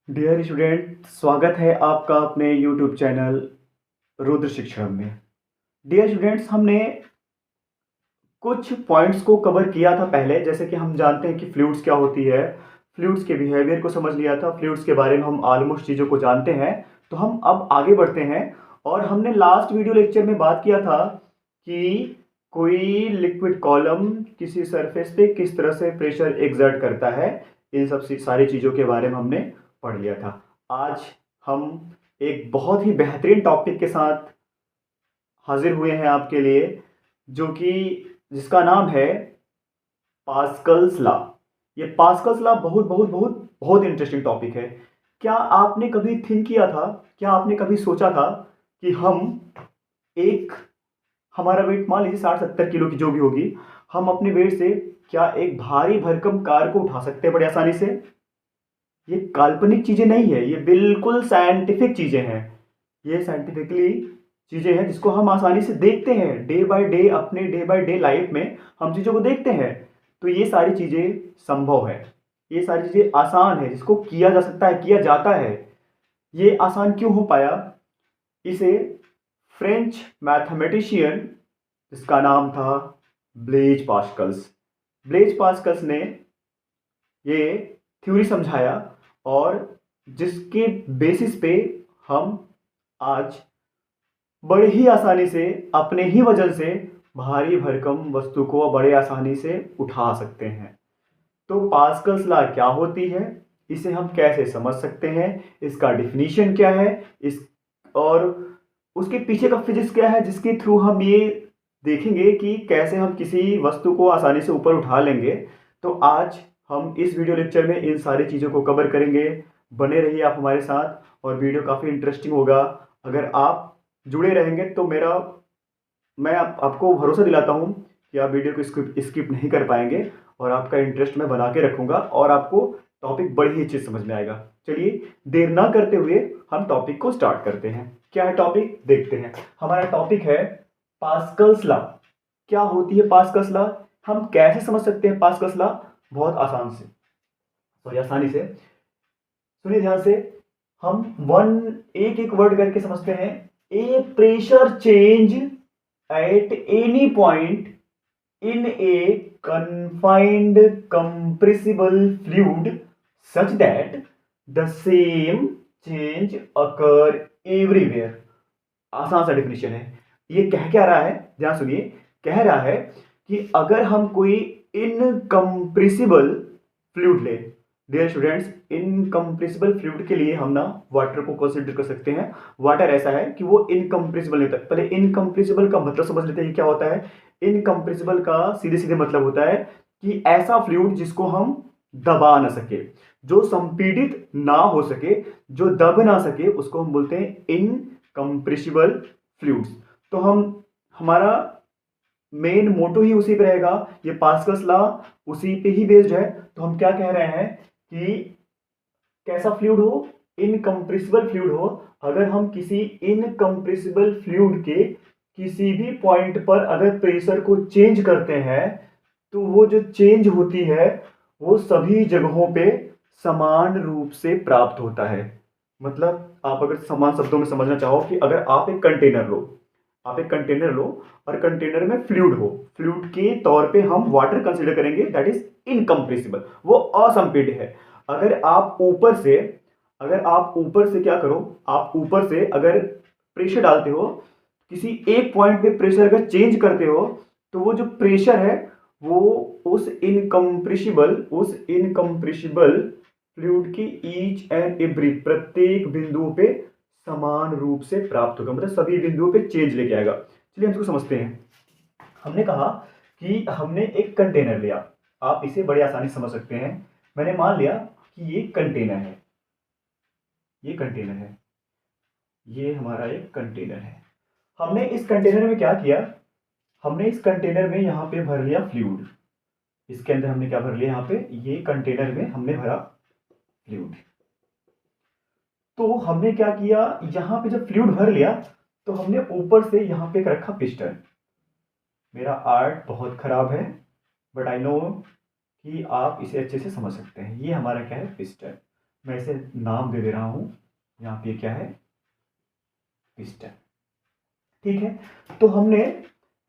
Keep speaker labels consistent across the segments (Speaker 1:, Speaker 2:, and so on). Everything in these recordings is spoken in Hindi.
Speaker 1: डियर स्टूडेंट, स्वागत है आपका अपने यूट्यूब चैनल रुद्र शिक्षण में। डियर स्टूडेंट्स, हमने कुछ पॉइंट्स को कवर किया था पहले। जैसे कि हम जानते हैं कि फ्लूइड्स क्या होती है, फ्लूइड्स के बिहेवियर को समझ लिया था, फ्लूइड्स के बारे में हम ऑलमोस्ट चीज़ों को जानते हैं। तो हम अब आगे बढ़ते हैं और हमने लास्ट वीडियो लेक्चर में बात किया था कि कोई लिक्विड कॉलम किसी सरफेस पे किस तरह से प्रेशर एक्सर्ट करता है। इन सब सारी चीज़ों के बारे में हमने पढ़ लिया था। आज हम एक बहुत ही बेहतरीन टॉपिक के साथ हाजिर हुए हैं आपके लिए, जो कि जिसका नाम है पास्कल्स लॉ। ये पास्कल्स लॉ बहुत बहुत बहुत बहुत इंटरेस्टिंग टॉपिक है। क्या आपने कभी थिंक किया था, क्या आपने कभी सोचा था कि हम एक हमारा वेट मान लीजिए 60-70 किलो की जो भी होगी, हम अपने वेट से क्या एक भारी भरकम कार को उठा सकते हैं बड़ी आसानी से? ये काल्पनिक चीजें नहीं है, ये बिल्कुल साइंटिफिक चीजें हैं। ये साइंटिफिकली चीजें हैं जिसको हम आसानी से देखते हैं डे बाय डे, अपने डे बाय डे लाइफ में हम चीजों को देखते हैं। तो ये सारी चीजें संभव है, ये सारी चीजें आसान है, जिसको किया जा सकता है, किया जाता है। ये आसान क्यों हो पाया? इसे फ्रेंच मैथमेटिशियन जिसका नाम था ब्लेज पास्कल्स, ब्लेज पास्कल्स ने ये थ्योरी समझाया, और जिसके बेसिस पे हम आज बड़े ही आसानी से अपने ही वजन से भारी भरकम वस्तु को बड़े आसानी से उठा सकते हैं। तो पास्कल्स लॉ क्या होती है, इसे हम कैसे समझ सकते हैं, इसका डिफिनीशन क्या है, इस और उसके पीछे का फिजिक्स क्या है, जिसके थ्रू हम ये देखेंगे कि कैसे हम किसी वस्तु को आसानी से ऊपर उठा लेंगे। तो आज हम इस वीडियो लेक्चर में इन सारी चीज़ों को कवर करेंगे। बने रहिए आप हमारे साथ और वीडियो काफ़ी इंटरेस्टिंग होगा। अगर आप जुड़े रहेंगे तो मैं आपको भरोसा दिलाता हूँ कि आप वीडियो को स्किप नहीं कर पाएंगे, और आपका इंटरेस्ट मैं बना के रखूंगा और आपको टॉपिक बड़ी ही अच्छी समझ में आएगा। चलिए देर ना करते हुए हम टॉपिक को स्टार्ट करते हैं। क्या है टॉपिक, देखते हैं। हमारा टॉपिक है पास्कल्स लॉ। क्या होती है पास्कल्स लॉ, हम कैसे समझ सकते हैं पास्कल्स लॉ? बहुत आसानी से सुनिए ध्यान से। हम वन एक एक वर्ड करके समझते हैं। A pressure change at any point in a confined compressible fluid such that the same change occur everywhere। आसान सा डिफिनेशन है। ये कह क्या रहा है, ध्यान सुनिए। कह रहा है कि अगर हम कोई इनकम्प्रेसिबल फ्लूइड ले, डियर स्टूडेंट्स, इनकम्प्रेसिबल फ्लूइड के लिए हम ना वाटर को कंसीडर कर सकते हैं। वाटर ऐसा है कि वो इनकम्प्रेसिबल नहीं होता। पहले इनकम्प्रेसिबल का मतलब समझ लेते हैं क्या होता है। इनकम्प्रेसिबल का सीधे सीधे मतलब होता है कि ऐसा फ्लूइड जिसको हम दबा ना सके, जो संपीड़ित ना हो सके, जो दब ना सके, उसको हम बोलते हैं इनकम्प्रेसिबल फ्लूइड्स। तो हमारा मेन मोटो ही उसी पे रहेगा। ये पास्कल्स लॉ उसी पे ही बेस्ड है। तो हम क्या कह रहे हैं कि कैसा फ्लूइड हो, इनकम्प्रेसिबल फ्लूइड हो। अगर हम किसी इनकम्प्रेसिबल फ्लूइड के किसी भी पॉइंट पर अगर प्रेशर को चेंज करते हैं, तो वो जो चेंज होती है वो सभी जगहों पे समान रूप से प्राप्त होता है। मतलब आप अगर समान शब्दों में समझना चाहो कि अगर आप एक कंटेनर लो, आप एक कंटेनर लो और कंटेनर में फ्लूइड हो, फ्लूइड के तौर पे हम वाटर कंसीडर करेंगे, दैट इज इनकम्प्रेसिबल, वो असंपीडित है। अगर आप ऊपर से क्या करो, आप ऊपर से अगर प्रेशर डालते हो, किसी एक पॉइंट पे प्रेशर अगर चेंज करते हो, तो वो जो प्रेशर है वो उस इनकम्प्रेसिबल फ्लूइड की ईच एंड एवरी प्रत्येक बिंदु पे समान रूप से प्राप्त होगा, मतलब सभी बिंदुओं पे चेंज लेके आएगा। चलिए हम इसको समझते हैं। हमने कहा कि हमने एक कंटेनर लिया, आप इसे बड़ी आसानी से समझ सकते हैं। मैंने मान लिया कि ये कंटेनर है, ये कंटेनर है, ये हमारा एक कंटेनर है। हमने इस कंटेनर में क्या किया, हमने इस कंटेनर में यहां पे भर लिया फ्लूइड। इसके अंदर हमने क्या भर लिया, यहां पे ये कंटेनर में हमने भरा फ्लूइड। तो हमने क्या किया, यहां पे जब फ्लूइड भर लिया तो हमने ऊपर से यहां पे रखा पिस्टन। मेरा आर्ट बहुत खराब है, बट आई नो कि आप इसे अच्छे से समझ सकते हैं। ये हमारा क्या है, पिस्टन। मैं इसे नाम दे दे रहा हूं, यहाँ पे क्या है, पिस्टन। ठीक है, तो हमने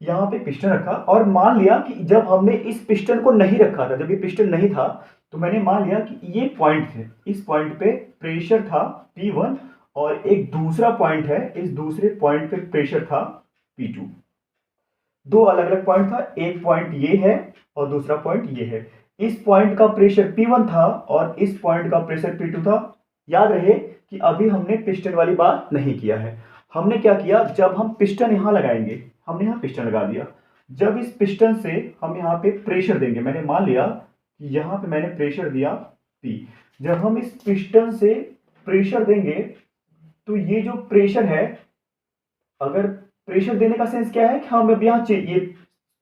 Speaker 1: यहाँ पे पिस्टन रखा और मान लिया कि जब हमने इस पिस्टन को नहीं रखा था, जब ये पिस्टन नहीं था, तो मैंने मान लिया कि ये पॉइंट थे, इस पॉइंट पे प्रेशर था P1 और एक दूसरा पॉइंट है, इस दूसरे पॉइंट पे प्रेशर था P2। दो अलग अलग पॉइंट था, एक पॉइंट ये है और दूसरा पॉइंट ये है। इस पॉइंट का प्रेशर P1 था और इस पॉइंट का प्रेशर P2 था। याद रहे कि अभी हमने पिस्टन वाली बात नहीं किया है। हमने क्या किया, जब हम पिस्टन यहां लगाएंगे, हमने यहां पिस्टन लगा दिया, जब इस पिस्टन से हम यहां पे प्रेशर देंगे, मैंने मान लिया कि यहां पे मैंने प्रेशर दिया P, जब हम इस पिस्टन से प्रेशर देंगे तो ये जो प्रेशर है, अगर प्रेशर देने का सेंस क्या है कि हम अब यहाँ ये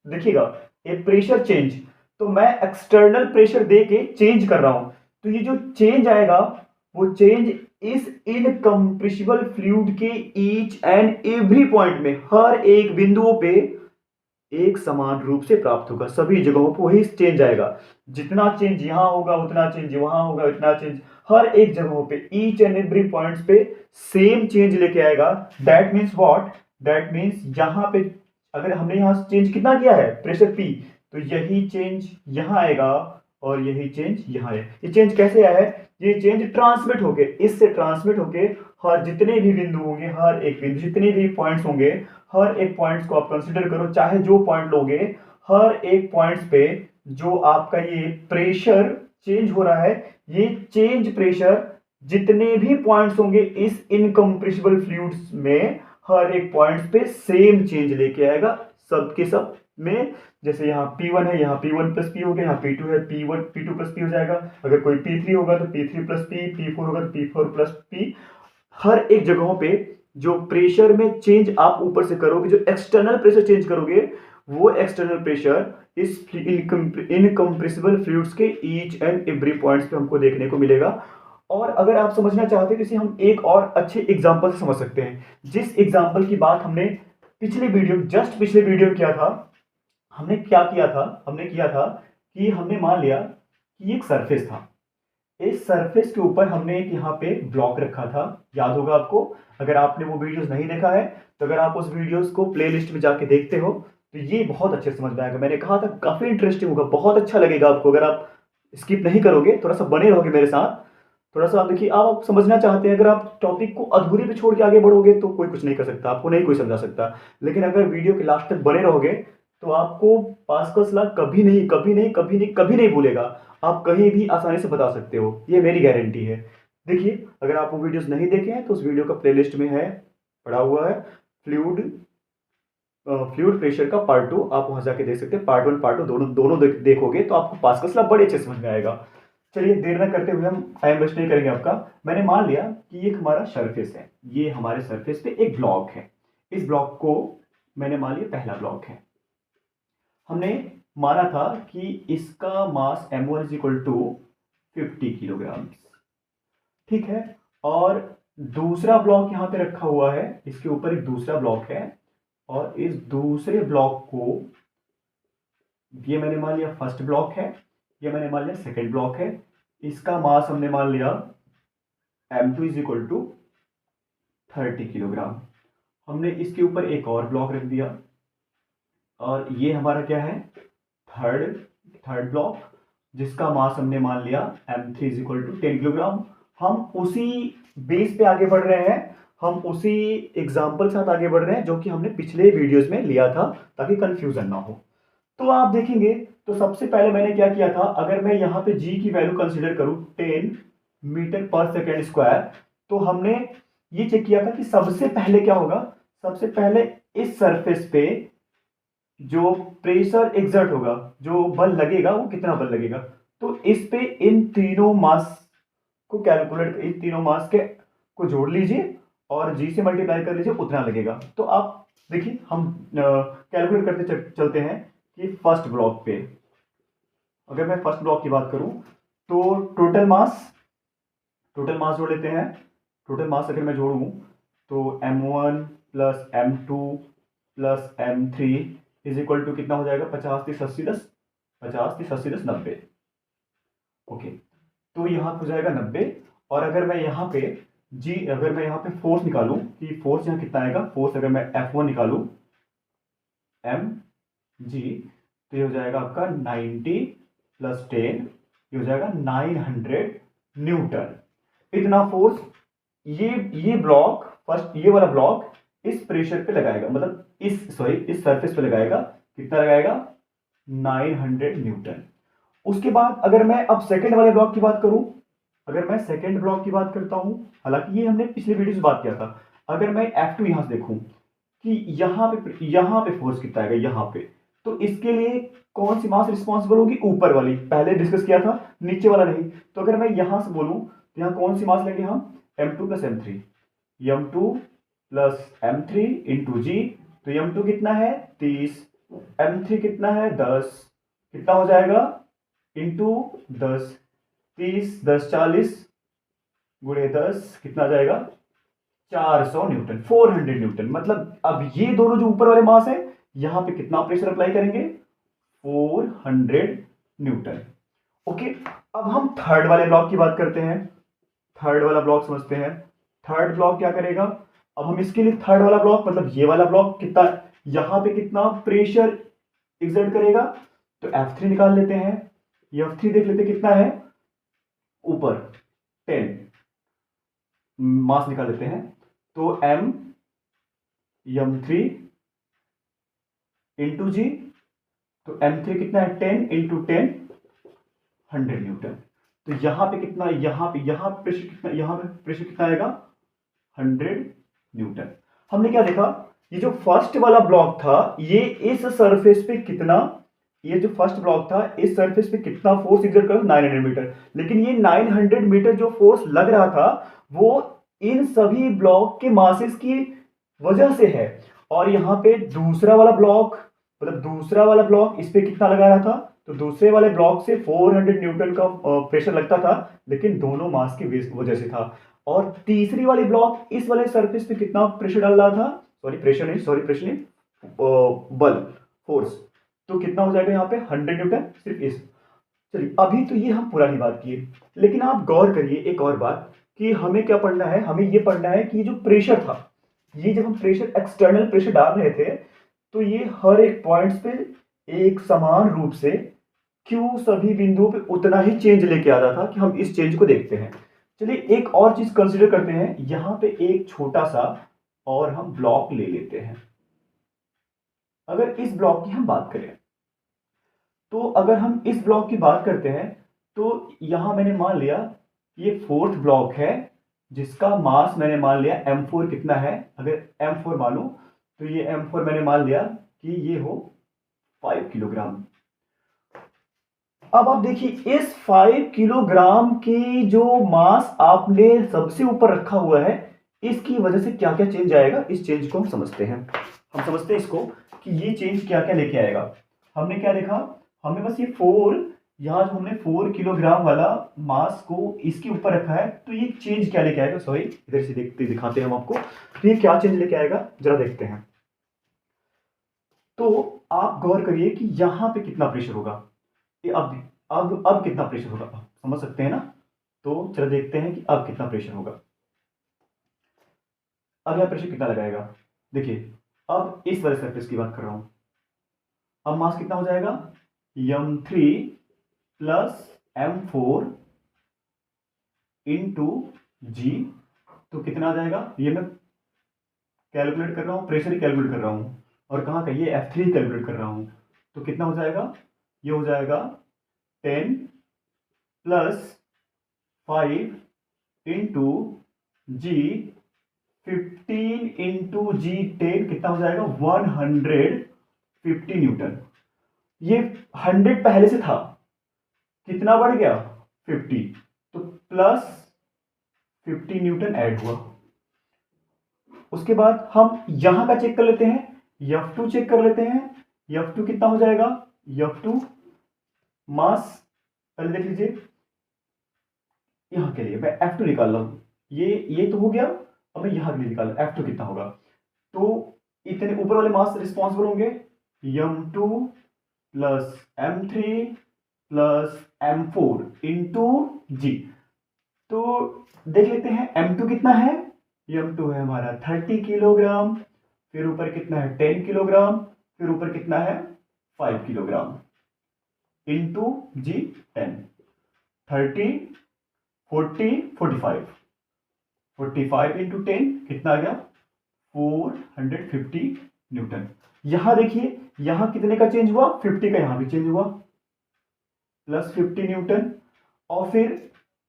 Speaker 1: देखिएगा, ये प्रेशर चेंज, तो मैं एक्सटर्नल प्रेशर दे के चेंज कर रहा हूं, तो ये जो चेंज आएगा वो चेंज इस इनकम्प्रेसिबल फ्लूइड के ईच एंड एवरी पॉइंट में, हर एक बिंदुओं पे एक समान रूप से प्राप्त होगा। सभी जगहों पर वही चेंज आएगा, जितना चेंज यहां होगा उतना चेंज वहां होगा, उतना चेंज हर एक जगहों पे, ईच एंड एवरी पॉइंट्स पे सेम चेंज लेके आएगा। That means what, that means यहां पे अगर हमने यहां चेंज कितना किया है, प्रेशर P, तो यही चेंज यहां आएगा और यही चेंज यहां है। ये चेंज कैसे आया है, ये चेंज ट्रांसमिट होके, इससे ट्रांसमिट होके हर जितने भी बिंदु होंगे, हर एक बिंदु, जितने भी पॉइंट्स होंगे, हर एक पॉइंट्स को आप कंसीडर करो, चाहे जो पॉइंट लोगे, हर एक पॉइंट्स पे जो आपका ये प्रेशर चेंज हो रहा है, ये चेंज प्रेशर जितने भी पॉइंट्स होंगे इस इनकम्प्रेसिबल फ्लूइड्स में, हर एक पॉइंट्स पे सेम चेंज लेके आएगा, सबके सब में। जैसे यहाँ P1 है, यहाँ P1 प्लस P हो गया, यहाँ P2 है, P1 P2 प्लस P हो जाएगा, अगर कोई P3 होगा तो P3 प्लस P, P4 होगा तो P4 प्लस P। हर एक जगहों पे जो प्रेशर में चेंज आप ऊपर से करोगे, जो एक्सटर्नल प्रेशर चेंज करोगे, वो एक्सटर्नल प्रेशर इस इनकम्प्रेसिबल फ्लूइड्स के ईच एंड एवरी पॉइंट्स पे हमको देखने को मिलेगा। और अगर आप समझना चाहते हैं, इसे हम एक और अच्छे एग्जांपल से समझ सकते हैं, जिस एग्जांपल की बात हमने पिछले वीडियो, जस्ट पिछले वीडियो किया था। हमने क्या किया था, हमने किया था कि हमने मान लिया कि एक सरफेस था, इस सरफेस के ऊपर हमने एक यहाँ पे ब्लॉक रखा था, याद होगा आपको। अगर आपने वो वीडियोस नहीं देखा है तो अगर आप उस वीडियोस को प्लेलिस्ट में जाके देखते हो तो ये बहुत अच्छे समझ में आएगा। मैंने कहा था काफी इंटरेस्टिंग होगा, बहुत अच्छा लगेगा आपको, अगर आप स्किप नहीं करोगे, थोड़ा सा बने रहोगे मेरे साथ, थोड़ा सा आप देखिए, आप समझना चाहते हैं, अगर आप टॉपिक को अधूरी पे छोड़ के आगे बढ़ोगे तो कोई कुछ नहीं कर सकता, आपको नहीं कोई समझा सकता। लेकिन अगर वीडियो के लास्ट तक बने रहोगे तो आपको पास्कल लॉ कभी नहीं कभी नहीं कभी नहीं कभी नहीं भूलेगा, आप कहीं भी आसानी से बता सकते हो, ये मेरी गारंटी है। देखिए, अगर आप वो वीडियोस नहीं देखे हैं तो उस वीडियो का प्लेलिस्ट में है, पड़ा हुआ है, फ्लूइड फ्लूइड प्रेशर का पार्ट 2, आप वहां जाके देख सकते हैं। पार्ट 1 पार्ट 2 दोनों दोनों देखोगे तो आपको पास्कल लॉ बड़े अच्छे समझ में आएगा। चलिए, देर न करते हुए हम टाइम वेस्ट नहीं करेंगे आपका। मैंने मान लिया कि ये हमारा सरफेस है, ये हमारे सरफेस पे एक ब्लॉक है, इस ब्लॉक को मैंने मान लिया पहला ब्लॉक है। हमने माना था कि इसका mass m1 is equal to 50 kilogram, ठीक है। और दूसरा ब्लॉक यहां पे रखा हुआ है, इसके ऊपर एक दूसरा ब्लॉक है, और इस दूसरे ब्लॉक को, ये मैंने मान लिया फर्स्ट ब्लॉक है, ये मैंने मान लिया सेकेंड ब्लॉक है। इसका मास हमने मान लिया m2 is equal to 30 kilogram. हमने इसके ऊपर एक और ब्लॉक रख दिया, और ये हमारा क्या है, थर्ड ब्लॉक, जिसका मास हमने मान लिया m3 is equal to 10 kilogram. हम उसी बेस पे आगे बढ़ रहे हैं, हम उसी एग्जाम्पल साथ आगे बढ़ रहे हैं जो कि हमने पिछले वीडियोस में लिया था, ताकि कंफ्यूजन ना हो। तो आप देखेंगे तो सबसे पहले मैंने क्या किया था, अगर मैं यहाँ पे g की वैल्यू कंसीडर करूं 10 मीटर पर सेकेंड स्क्वायर, तो हमने ये चेक किया था कि सबसे पहले क्या होगा, सबसे पहले इस सरफेस पे जो प्रेशर एग्जर्ट होगा, जो बल लगेगा, वो कितना बल लगेगा, तो इस पे इन तीनों मास को कैलकुलेट, इन तीनों मास के को जोड़ लीजिए और जी से मल्टीप्लाई कर लीजिए, उतना लगेगा। तो आप देखिए, हम कैलकुलेट करते चलते हैं कि फर्स्ट ब्लॉक पे, अगर मैं फर्स्ट ब्लॉक की बात करूं तो टोटल मास जोड़ लेते हैं। टोटल मास अगर मैं जोड़ूं तो m1 plus m2 plus m3 is equal to कितना हो जाएगा, 50 30 80 10, 50 30 80 10 90। ओके, तो यहां हो जाएगा 90, और अगर मैं यहाँ पे जी, अगर मैं यहाँ पे फोर्स निकालूं कि फोर्स यहाँ कितना आएगा, फोर्स अगर मैं F1 निकालूं एम जी, तो ये हो जाएगा आपका 90 प्लस 10, ये हो जाएगा 900 न्यूटन। इतना फोर्स ये ब्लॉक, फर्स्ट ये वाला ब्लॉक इस प्रेशर पे लगाएगा, मतलब इस सरफेस पे लगाएगा। कितना लगाएगा? 900 न्यूटन। उसके बाद अगर मैं अब सेकंड वाले ब्लॉक की बात करूं, अगर मैं सेकंड ब्लॉक की बात करता हूं, हालांकि ये हमने पिछले वीडियो से बात किया था। अगर मैं F2 यहां से देखूं कि यहां पे फोर्स कितना आएगा यहां पे, तो इसके लिए कौन सी मास रिस्पॉन्सिबल होगी? ऊपर वाली, पहले डिस्कस किया था, नीचे वाला नहीं। तो अगर मैं यहां से बोलूं तो यहां कौन सी मास लेंगे हम? M2 plus M3, M2 plus M3 into जी। तो M2 कितना है? 30, M3 कितना है? 10। कितना हो जाएगा? इंटू 10, 30 10 40 गुणे 10 कितना आ जाएगा? 400 न्यूटन, 400 न्यूटन। मतलब अब ये दोनों जो ऊपर वाले मास है, यहां पे कितना प्रेशर अप्लाई करेंगे? 400 न्यूटन। ओके, अब हम थर्ड वाले ब्लॉक की बात करते हैं। थर्ड वाला ब्लॉक समझते हैं। थर्ड ब्लॉक क्या करेगा? अब हम इसके लिए थर्ड वाला ब्लॉक, मतलब ये वाला ब्लॉक कितना, यहां पे कितना प्रेशर एक्सर्ट करेगा? तो F3 निकाल लेते हैं। ये F3 देख लेते कितना है ऊपर, 10, मास निकाल लेते हैं। तो M3 इंटू जी, तो M3 कितना है? 10 इंटू 10, 100 न्यूटन। तो यहां पे कितना, यहां प्रेशर कितना, यहां पे प्रेशर कितना आएगा? 100 न्यूटन। हमने क्या देखा? ये जो फर्स्ट वाला ब्लॉक था, ये इस सरफेस पे कितना, ये जो फर्स्ट ब्लॉक था इस सरफेस पे कितना फोर्स एक्सर्ट कर, 900 मीटर। लेकिन ये 900 मीटर जो फोर्स लग रहा था वो इन सभी ब्लॉक के मासेस की वजह से है। और यहां पे दूसरा वाला ब्लॉक, मतलब दूसरा वाला ब्लॉक इस पे कितना लगा रहा था? तो दूसरे वाले ब्लॉक से 400 न्यूटन का प्रेशर लगता था, लेकिन दोनों मास की वजह से था। और तीसरी वाली ब्लॉक इस वाले सरफेस पे कितना प्रेशर डाल रहा था? प्रेशर नहीं, बल, फोर्स। तो कितना हो जाएगा यहाँ पे? 100 न्यूटन सिर्फ इस। चलिए, अभी तो ये हम पुरानी बात किए, लेकिन आप गौर करिए एक और बात कि हमें क्या पढ़ना है। हमें ये पढ़ना है कि ये जो प्रेशर था, ये जब हम प्रेशर, एक्सटर्नल प्रेशर डाल रहे थे, तो ये हर एक पॉइंट्स पे एक समान रूप से क्यों सभी बिंदुओं पे उतना ही चेंज लेके आता था, कि हम इस चेंज को देखते हैं। चलिए एक और चीज कंसीडर करते हैं। यहां पे एक छोटा सा और हम ब्लॉक ले लेते हैं। अगर इस ब्लॉक की हम बात करें, तो अगर हम इस ब्लॉक की बात करते हैं, तो यहां मैंने मान लिया ये फोर्थ ब्लॉक है, जिसका मास मैंने मान लिया M4 कितना है। अगर M4 मानूं, तो ये M4 मैंने मान लिया कि ये हो 5 किलोग्राम। अब आप देखिए, इस 5 किलोग्राम की जो मास आपने सबसे ऊपर रखा हुआ है, इसकी वजह से क्या क्या चेंज आएगा, इस चेंज को हम समझते हैं। हम समझते हैं इसको कि ये चेंज क्या क्या लेके आएगा। हमने क्या देखा? हमने बस ये 4, यहां जो हमने 4 किलोग्राम वाला मास को इसके ऊपर रखा है, तो ये चेंज क्या लेके आएगा? सॉरी, इधर से देखते दिखाते हैं हम आपको, तो ये क्या चेंज लेके आएगा जरा देखते हैं। तो आप गौर करिए कि यहां पे कितना प्रेशर होगा। ये अब कितना प्रेशर होगा, आप समझ सकते हैं ना? तो चलो देखते हैं कि अब कितना प्रेशर होगा। अब यहां प्रेशर कितना लगाएगा? देखिए, अब इस वाले सरफेस की बात कर रहा हूं। अब मास कितना हो जाएगा? M3 प्लस M4 इंटू जी। तो कितना आ जाएगा? ये मैं कैलकुलेट कर रहा हूं, प्रेशर ही कैलकुलेट कर रहा हूं, और कहां का? ये F3 कैलकुलेट कर रहा हूं। तो कितना हो जाएगा? ये हो जाएगा 10 प्लस 5 इंटू जी, 15 इंटू जी 10 कितना हो जाएगा? 150 न्यूटन। ये 100 पहले से था, कितना बढ़ गया? 50। तो प्लस 50 न्यूटन ऐड हुआ। उसके बाद हम यहां का चेक कर लेते हैं, F2 चेक कर लेते हैं। F2 कितना हो जाएगा? F2 मास, पहले देख लीजिए, यहां के लिए मैं F2 निकाल रहा हूं। ये तो हो गया। अब मैं यहां के लिए निकाल, F2 कितना होगा? तो इतने ऊपर वाले मास रिस्पॉन्सिबल होंगे M2 plus M3 plus M4 into जी। तो देख लेते हैं M2 कितना है। M2 है हमारा 30 किलोग्राम, फिर ऊपर कितना है 10 किलोग्राम, फिर ऊपर कितना है 5 किलोग्राम इंटू G10। 30, 40, 45, 45 इंटू 10 कितना आ गया 450 न्यूटन। यहां देखिए यहां कितने का चेंज हुआ 50 का, यहां भी चेंज हुआ प्लस 50 न्यूटन। और फिर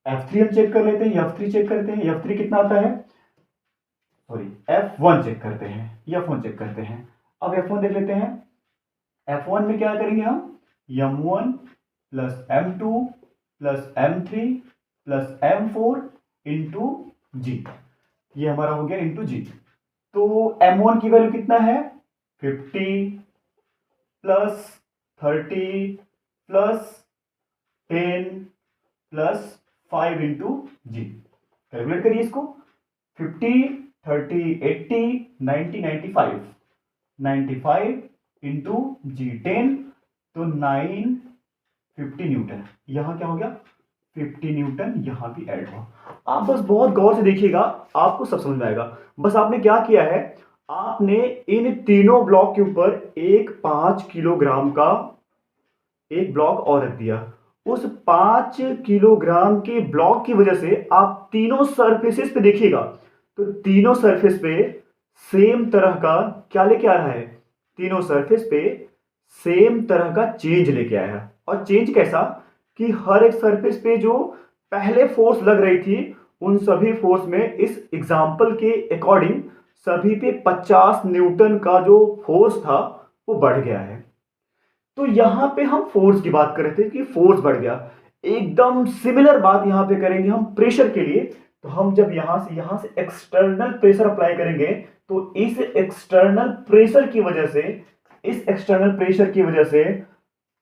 Speaker 1: F3 हम चेक कर लेते हैं, F3 चेक करते हैं, F3 कितना आता है, सॉरी F1 चेक करते हैं, F1 चेक करते हैं। अब F1 देख लेते हैं। F1 में क्या करेंगे हम, M1 plus M2 plus M3 plus M4 into g, ये हमारा हो गया इंटू जी। तो M1 की वैल्यू कितना है 50 प्लस 30 प्लस 10 प्लस 5 इंटू जी। कैलकुलेट करिए इसको, 50, 30, 80, 90, 95, 95 इंटू जी 10, तो 950 न्यूटन। यहां क्या हो गया 50 न्यूटन, यहां भी ऐड हुआ। आप बस बहुत गौर से देखिएगा, आपको सब समझ में आएगा। बस आपने क्या किया है, आपने इन तीनों ब्लॉक के ऊपर एक 5 किलोग्राम का एक ब्लॉक और रख दिया। उस 5 किलोग्राम के ब्लॉक की वजह से आप तीनों सरफेसेस पे देखिएगा, तो तीनों सरफेस पे सेम तरह का क्या लेके आ रहा है, तीनों सरफेस पे सेम तरह का चेंज लेके आया है। और चेंज कैसा कि हर एक सरफेस पे जो पहले फोर्स लग रही थी उन सभी फोर्स में इस एग्जाम्पल के अकॉर्डिंग सभी पे 50 न्यूटन का जो फोर्स था वो बढ़ गया है। तो यहां पे हम फोर्स की बात कर रहे थे कि फोर्स बढ़ गया। एकदम सिमिलर बात यहां पे करेंगे हम प्रेशर के लिए। तो हम जब यहां से एक्सटर्नल प्रेशर अप्लाई करेंगे, तो इस एक्सटर्नल प्रेशर की वजह से, इस एक्सटर्नल प्रेशर की वजह से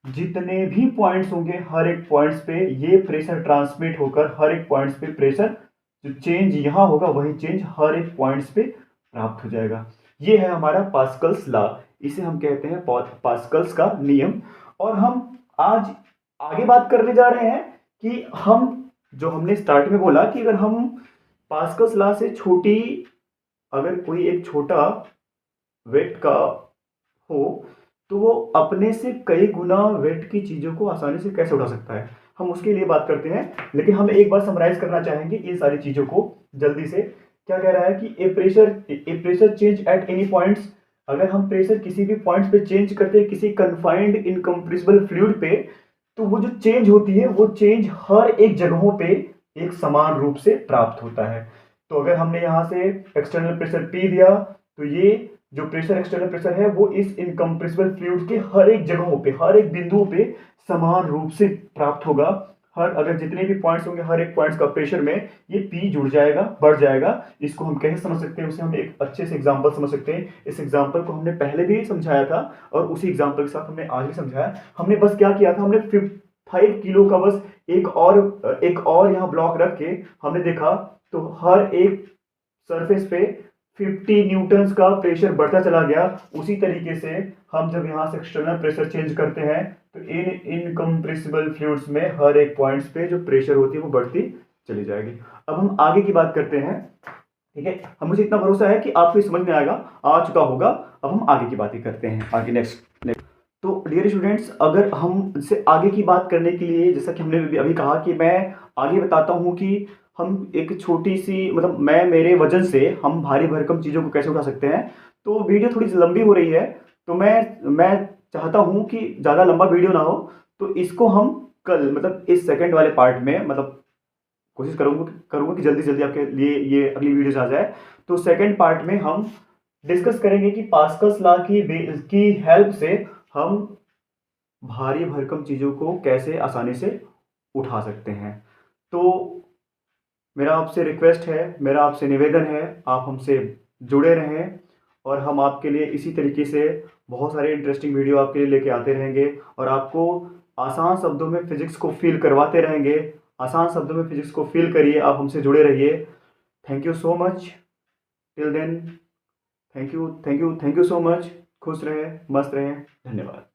Speaker 1: जितने भी पॉइंट्स होंगे हर एक पॉइंट्स पे ये प्रेशर ट्रांसमिट होकर हर एक पॉइंट्स पे प्रेशर जो चेंज यहां होगा वही चेंज हर एक पॉइंट्स पे प्राप्त हो जाएगा। ये है हमारा पास्कल्स लॉ, इसे हम कहते हैं पास्कल्स का नियम। और हम आज आगे बात करने जा रहे हैं कि हम जो हमने स्टार्ट में बोला कि अगर हम पास्कल्स लॉ से छोटी, अगर कोई एक छोटा वेट का हो तो वो अपने से कई गुना वेट की चीजों को आसानी से कैसे उठा सकता है, हम उसके लिए बात करते हैं। लेकिन हम एक बार समराइज करना चाहेंगे इन सारी चीजों को जल्दी से। क्या कह रहा है कि a pressure change at any points, अगर हम प्रेशर किसी भी पॉइंट्स पे चेंज करते हैं किसी कंफाइंड इनकम्प्रेसिबल फ्लूइड पे, तो वो जो चेंज होती है वो चेंज हर एक जगहों पे एक समान रूप से प्राप्त होता है। तो अगर हमने यहां से एक्सटर्नल प्रेशर P दिया, तो ये जो प्रेशर एक्सटर्नल प्रेशर है वो इस इनकम्प्रेसिबल फ्लूइड के हर एक जगहों पे हर एक बिंदुओं पे समान रूप से प्राप्त होगा। हर अगर जितने भी पॉइंट्स होंगे हर एक पॉइंट्स का प्रेशर में ये P जुड़ जाएगा, बढ़ जाएगा। इसको हम कैसे समझ सकते हैं, उसे हम एक अच्छे से एग्जांपल समझ सकते हैं। इस एग्जांपल को हमने पहले भी समझाया था और उसी एग्जांपल के साथ हमने आज भी समझाया। हमने बस क्या किया था, हमने 5 किलो का बस एक और यहाँ ब्लॉक रख के हमने देखा, तो हर एक सरफेस पे 50 न्यूटन्स का प्रेशर बढ़ता चला गया। उसी तरीके से हम जब यहाँ से एक्सटर्नल प्रेशर चेंज करते हैं तो इन इनकम्प्रेसिबल फ्लूइड्स में हर एक पॉइंट्स पे जो प्रेशर होती है वो बढ़ती चली जाएगी। अब हम आगे की बात करते हैं, ठीक है। हम मुझे इतना भरोसा है कि आपको समझ में आएगा, आ चुका होगा। अब हम आगे की बातें करते हैं, आगे नेक्स्ट। तो डियर स्टूडेंट्स, अगर हम इससे आगे की बात करने के लिए, जैसा कि हमने अभी कहा कि मैं आगे बताता हूँ कि हम एक छोटी सी मतलब मैं मेरे वजन से हम भारी भरकम चीज़ों को कैसे उठा सकते हैं। तो वीडियो थोड़ी सी लंबी हो रही है, तो मैं चाहता हूँ कि ज़्यादा लंबा वीडियो ना हो। तो इसको हम कल मतलब इस सेकंड वाले पार्ट में मतलब कोशिश करूँगा कि जल्दी जल्दी आपके लिए ये अगली वीडियोज आ जाए। तो सेकंड पार्ट में हम डिस्कस करेंगे कि पास्कल्स लॉ की हेल्प से हम भारी भरकम चीज़ों को कैसे आसानी से उठा सकते हैं। तो मेरा आपसे रिक्वेस्ट है, मेरा आपसे निवेदन है, आप हमसे जुड़े रहें और हम आपके लिए इसी तरीके से बहुत सारे इंटरेस्टिंग वीडियो आपके लिए लेके आते रहेंगे और आपको आसान शब्दों में फिजिक्स को फील करवाते रहेंगे। आसान शब्दों में फिजिक्स को फील करिए, आप हमसे जुड़े रहिए। Thank you so much, till then thank you so much. खुश रहें, मस्त रहें, धन्यवाद।